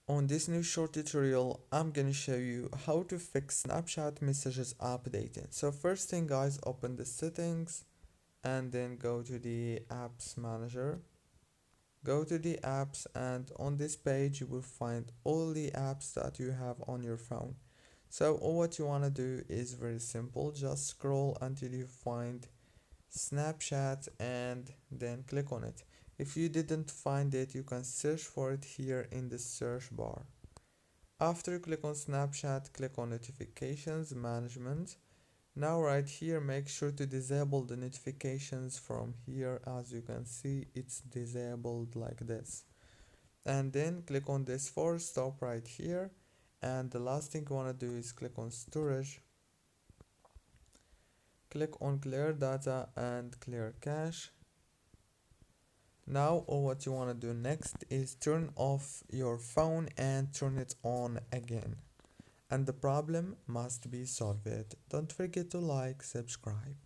On this new short tutorial, I'm gonna show you how to fix Snapchat messages updating. So first thing guys, open the settings and then go to the apps manager. Go to the apps and on this page you will find all the apps that you have on your phone. So all what you wanna do is very simple. Just scroll until you find Snapchat and then click on it. If you didn't find it, you can search for it here in the search bar. After you click on Snapchat, click on notifications management. Now right here, make sure to disable the notifications from here. As you can see, it's disabled like this. And then click on this force stop right here. And the last thing you want to do is click on storage. Click on clear data and clear cache. Now all what you want to do next is turn off your phone and turn it on again. And the problem must be solved. Don't forget to like, subscribe.